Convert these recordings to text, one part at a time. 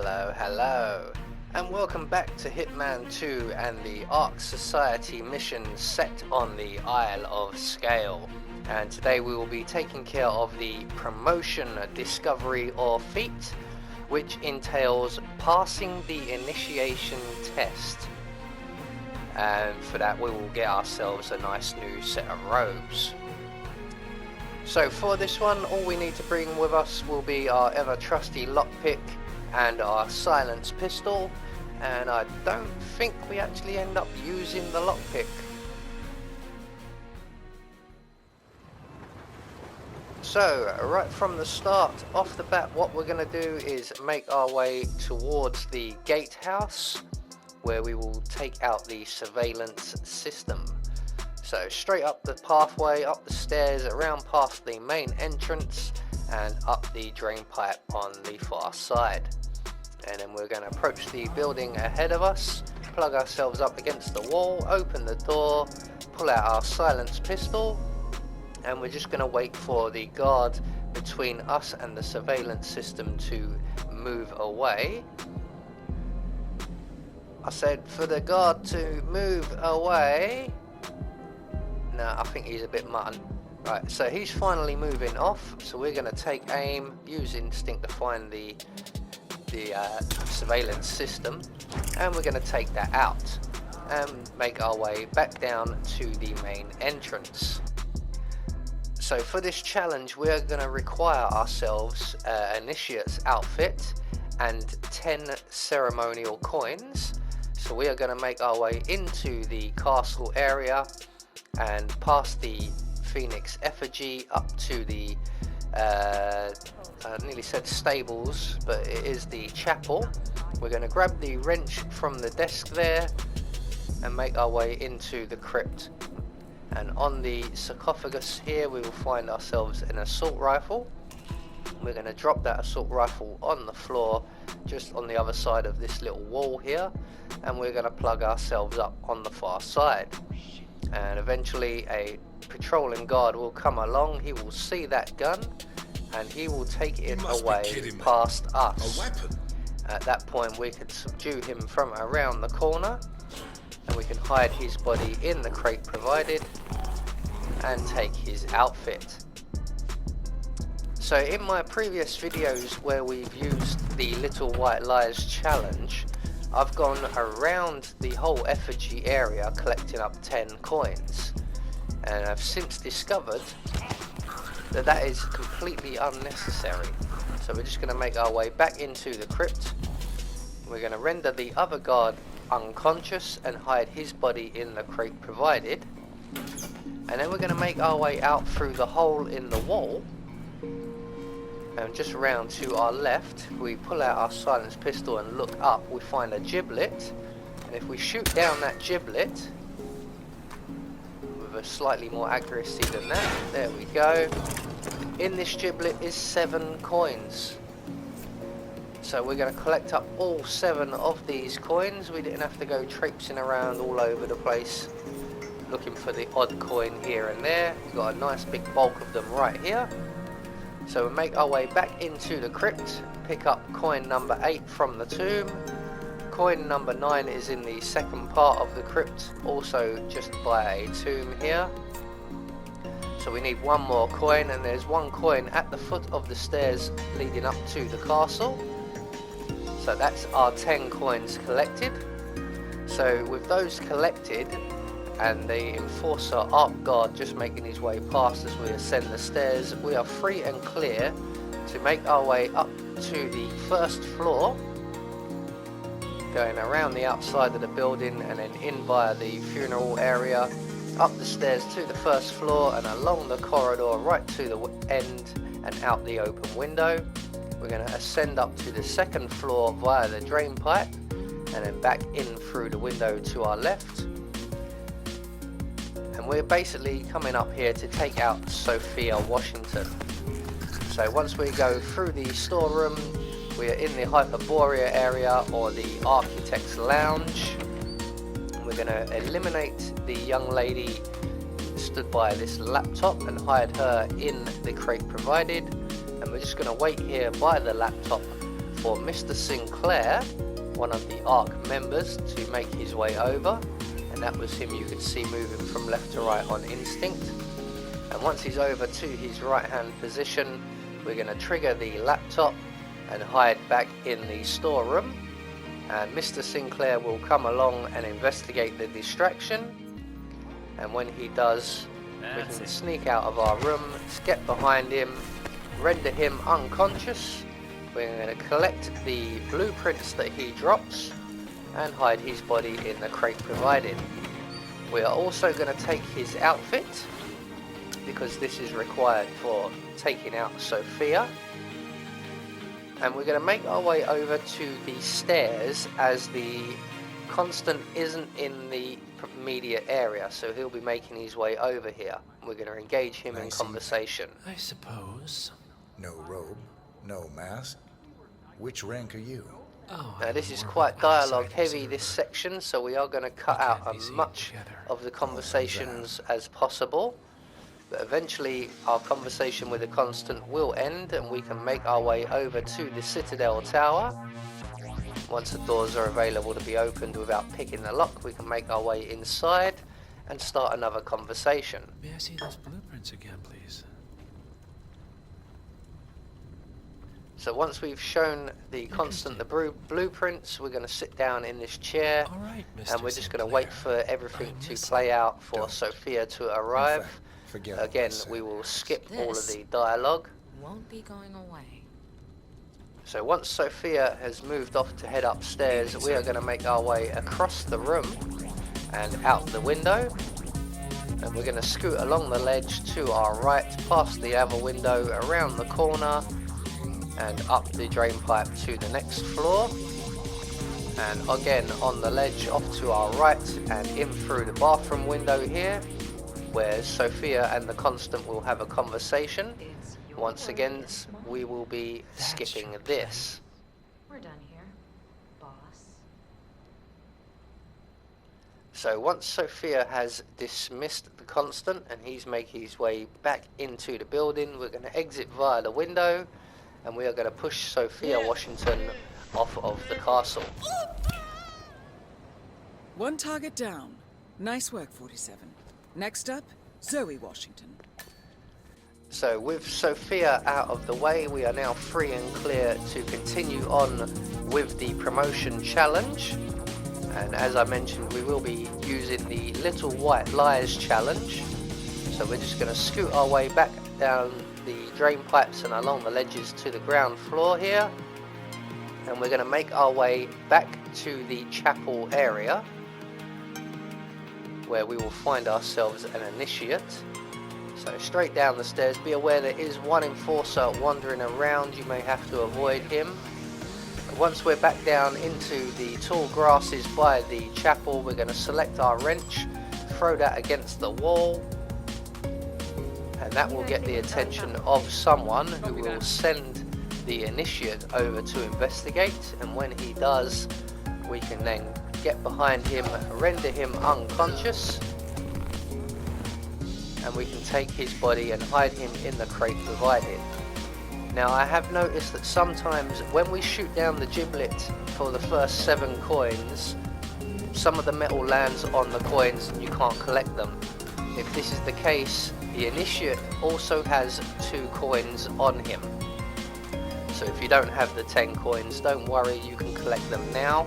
Hello, and welcome back to Hitman 2 and the Ark Society mission set on the Isle of SGAIL. And today we will be taking care of the promotion, discovery or feat, which entails passing the initiation test. And for that we will get ourselves a nice new set of robes. So for this one, all we need to bring with us will be our ever trusty lockpick and our silence pistol, and I don't think we actually end up using the lockpick. So right from the start, off the bat, what we're going to do is make our way towards the gatehouse, where we will take out the surveillance system. So straight up the pathway, up the stairs, around past the main entrance and up the drain pipe on the far side. And then we're going to approach the building ahead of us, plug ourselves up against the wall, open the door, pull out our silence pistol, and we're just going to wait for the guard between us and the surveillance system to move away. I said for the guard to move away. No, I think he's a bit mutton. Right, so he's finally moving off, so we're going to take aim, use instinct to find the surveillance system, and we're going to take that out and make our way back down to the main entrance. So for this challenge we're going to require ourselves an initiate's outfit and 10 ceremonial coins. So we are going to make our way into the castle area and past the Phoenix effigy up to the I nearly said stables, but it is the chapel. We're going to grab the wrench from the desk there and make our way into the crypt. And on the sarcophagus here we will find ourselves an assault rifle. We're going to drop that assault rifle on the floor just on the other side of this little wall here, and we're going to plug ourselves up on the far side. And eventually a patrolling guard will come along, he will see that gun and he will take it away past us. A weapon? At that point we can subdue him from around the corner, and we can hide his body in the crate provided and take his outfit. So in my previous videos where we've used the Little White Lies challenge, I've gone around the whole effigy area collecting up 10 coins, and I've since discovered that that is completely unnecessary. So we're just going to make our way back into the crypt. We're going to render the other guard unconscious and hide his body in the crate provided, and then we're going to make our way out through the hole in the wall, and just around to our left we pull out our silence pistol and look up. We find a giblet, and if we shoot down that giblet with a slightly more accuracy than that, there we go, in this giblet is 7 coins. So we're going to collect up all 7 of these coins. We didn't have to go traipsing around all over the place looking for the odd coin here and there. We've got a nice big bulk of them right here. So we make our way back into the crypt, pick up coin number 8 from the tomb. Coin number 9 is in the second part of the crypt, also just by a tomb here. So we need one more coin, and there's one coin at the foot of the stairs leading up to the castle. So that's our 10 coins collected. So with those collected, and the enforcer Ark guard just making his way past as we ascend the stairs, we are free and clear to make our way up to the first floor, going around the outside of the building and then in via the funeral area, up the stairs to the first floor and along the corridor right to the end and out the open window. We're going to ascend up to the second floor via the drain pipe and then back in through the window to our left. And we're basically coming up here to take out Sophia Washington. So once we go through the storeroom, we are in the Hyperborea area or the Architect's Lounge. We're going to eliminate the young lady stood by this laptop and hide her in the crate provided, and we're just going to wait here by the laptop for Mr. Sinclair, one of the ARC members, to make his way over, and that was him you could see moving from left to right on instinct. And once he's over to his right hand position, we're going to trigger the laptop and hide back in the storeroom, and Mr. Sinclair will come along and investigate the distraction. And when he does, we can sneak out of our room, get behind him, render him unconscious. We're going to collect the blueprints that he drops and hide his body in the crate provided. We are also going to take his outfit, because this is required for taking out Sophia. And we're going to make our way over to the stairs, as the Constant isn't in the immediate area, so he'll be making his way over here. We're going to engage him in conversation. I suppose. No robe, no mask. Which rank are you? Oh, now this is quite dialogue heavy, this section, so we are going to cut out as much of the conversations as possible. But eventually our conversation with the Constant will end, and we can make our way over to the Citadel Tower. Once the doors are available to be opened without picking the lock, we can make our way inside and start another conversation. May I see those blueprints again, please? So once we've shown the Constant the blueprints, we're going to sit down in this chair, and we're just going to wait for everything to play out for Sophia to arrive. Again, we will skip all of the dialogue. Won't be going away. So once Sophia has moved off to head upstairs, we are going to make our way across the room and out the window. And we're going to scoot along the ledge to our right, past the other window, around the corner, and up the drain pipe to the next floor. And again on the ledge off to our right and in through the bathroom window here, where Sophia and the Constant will have a conversation. Once again, we will be skipping this. We're done here, boss. So once Sophia has dismissed the Constant and he's making his way back into the building, we're going to exit via the window, and we are going to push Sophia Washington off of the castle. One target down. Nice work, 47. Next up, Zoe Washington. So with Sophia out of the way, we are now free and clear to continue on with the promotion challenge. And as I mentioned, we will be using the Little White Lies challenge. So we're just going to scoot our way back down the drain pipes and along the ledges to the ground floor here. And we're going to make our way back to the chapel area, where we will find ourselves an initiate. So straight down the stairs. Be aware there is one enforcer wandering around. You may have to avoid him. Once we're back down into the tall grasses by the chapel, we're going to select our wrench, throw that against the wall, and that will get the attention of someone who will send the initiate over to investigate. And when he does, we can then get behind him, render him unconscious, and we can take his body and hide him in the crate provided. Now I have noticed that sometimes when we shoot down the giblet for the first 7 coins, some of the metal lands on the coins and you can't collect them. If this is the case, the initiate also has 2 coins on him. So if you don't have the 10 coins, don't worry, you can collect them now.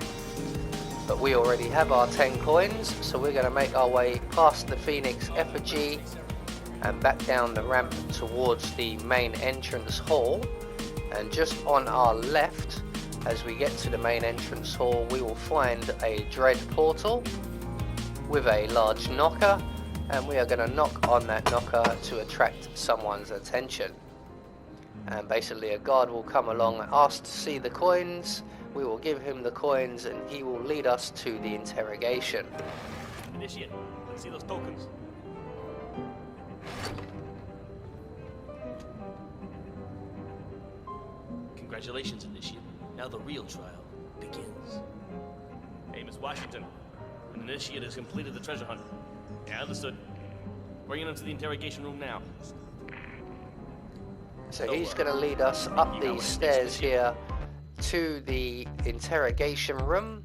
But we already have our 10 coins, so we're going to make our way past the Phoenix effigy and back down the ramp towards the main entrance hall. And just on our left, as we get to the main entrance hall, we will find a dread portal with a large knocker, and we are going to knock on that knocker to attract someone's attention. And basically a guard will come along and ask to see the coins. We will give him the coins and he will lead us to the interrogation. Initiate, let's see those tokens. Congratulations, Initiate. Now the real trial begins. Hey, Miss Washington. An Initiate has completed the treasure hunt. Yeah, understood. Bringing him to the interrogation room now. So he's going to lead us up these stairs here to the interrogation room,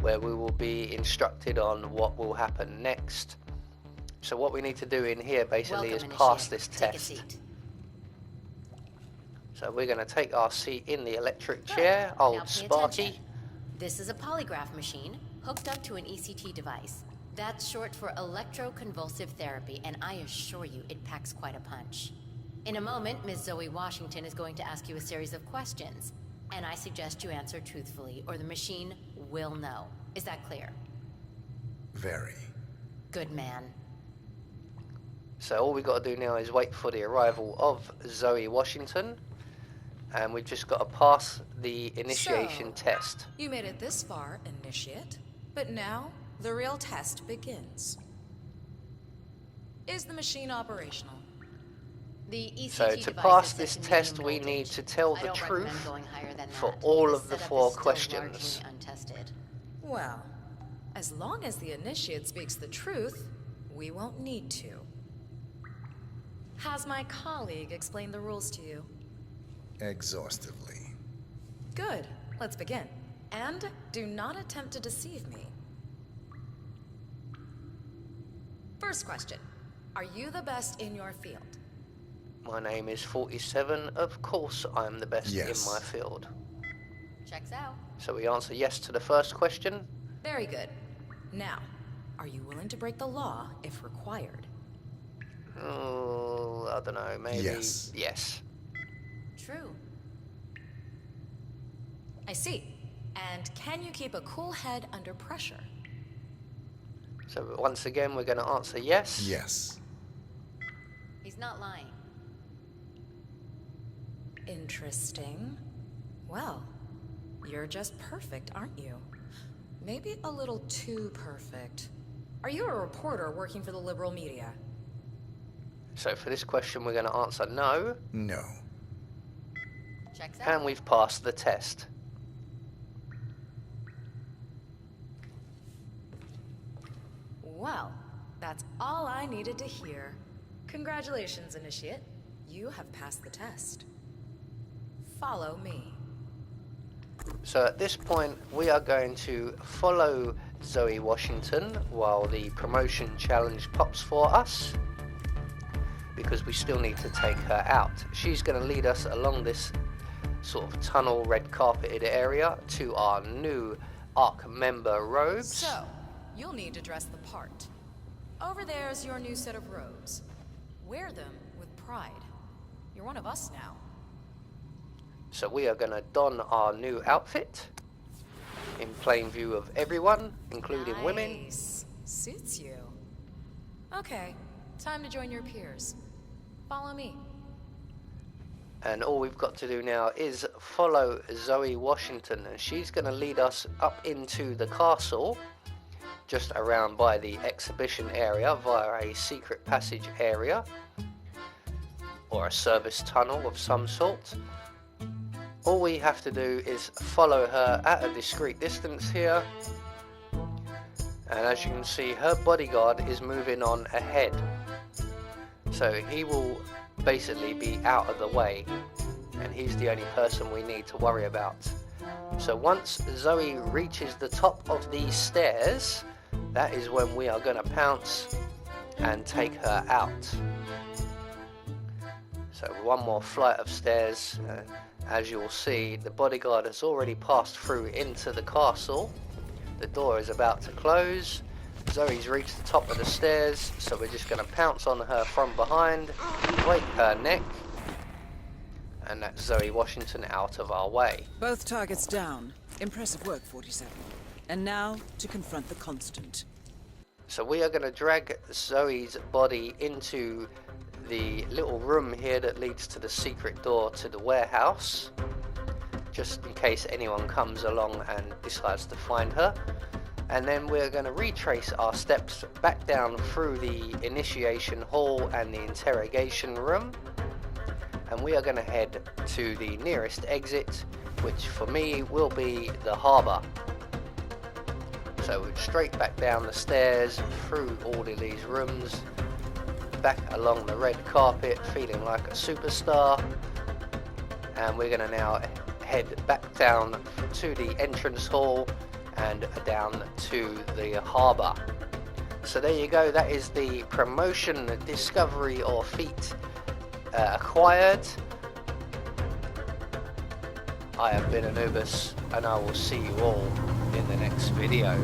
where we will be instructed on what will happen next. So what we need to do in here basically Welcome, is pass Initiate. this Take a test. seat. So we're going to take our seat in the electric Good. chair, Now old pay Sparky. attention. This is a polygraph machine hooked up to an ECT device. That's short for electroconvulsive therapy, and I assure you it packs quite a punch. In a moment, Ms. Zoe Washington is going to ask you a series of questions, and I suggest you answer truthfully, or the machine will know. Is that clear? Very. Good man. So all we've got to do now is wait for the arrival of Zoe Washington, and we've just got to pass the initiation So, test. You made it this far, Initiate, but now the real test begins. Is the machine operational? The ECT So to device pass is set this to test, medium we voltage. need to tell I the don't recommend truth going higher than for that. all This of the setup 4 is still questions. largely untested. Well, as long as the Initiate speaks the truth, we won't need to. Has my colleague explained the rules to you? Exhaustively. Good. Let's begin. And do not attempt to deceive me. First question. Are you the best in your field? My name is 47. Of course I'm the best Yes. in my field. Checks out. So we answer yes to the first question. Very good. Now, are you willing to break the law if required? Oh, I don't know, maybe Yes. yes. True. I see. And can you keep a cool head under pressure? So once again, we're going to answer yes. Yes. He's not lying. Interesting. Well, you're just perfect, aren't you? Maybe a little too perfect. Are you a reporter working for the liberal media? So for this question, we're going to answer no, No. Checks out. and we've passed the test. Well, that's all I needed to hear. Congratulations, Initiate. You have passed the test. Follow me. So at this point, we are going to follow Zoe Washington while the promotion challenge pops for us, because we still need to take her out. She's going to lead us along this sort of tunnel, red carpeted area to our new ARC member robes. So, you'll need to dress the part. Over there's your new set of robes. Wear them with pride. You're one of us now. So we are going to don our new outfit in plain view of everyone, including women. Nice. Suits you. Okay, time to join your peers. Follow me. And all we've got to do now is follow Zoe Washington, and she's going to lead us up into the castle, just around by the exhibition area via a secret passage area or a service tunnel of some sort. All we have to do is follow her at a discreet distance here, and as you can see, her bodyguard is moving on ahead, so he will basically be out of the way, and he's the only person we need to worry about. So once Zoe reaches the top of these stairs, that is when we are going to pounce and take her out. So one more flight of stairs. As you'll see, the bodyguard has already passed through into the castle. The door is about to close. Zoe's reached the top of the stairs, so we're just going to pounce on her from behind, break her neck, and that's Zoe Washington out of our way. Both targets down. Impressive work, 47. And now to confront the Constant. So we are going to drag Zoe's body into the little room here that leads to the secret door to the warehouse, just in case anyone comes along and decides to find her. And then we're going to retrace our steps back down through the initiation hall and the interrogation room, and we are going to head to the nearest exit, which for me will be the harbour. So straight back down the stairs, through all of these rooms, back along the red carpet, feeling like a superstar, and we're going to now head back down to the entrance hall and down to the harbour. So there you go, that is the promotion, discovery or feat acquired. I have been Anubis, and I will see you all in the next video.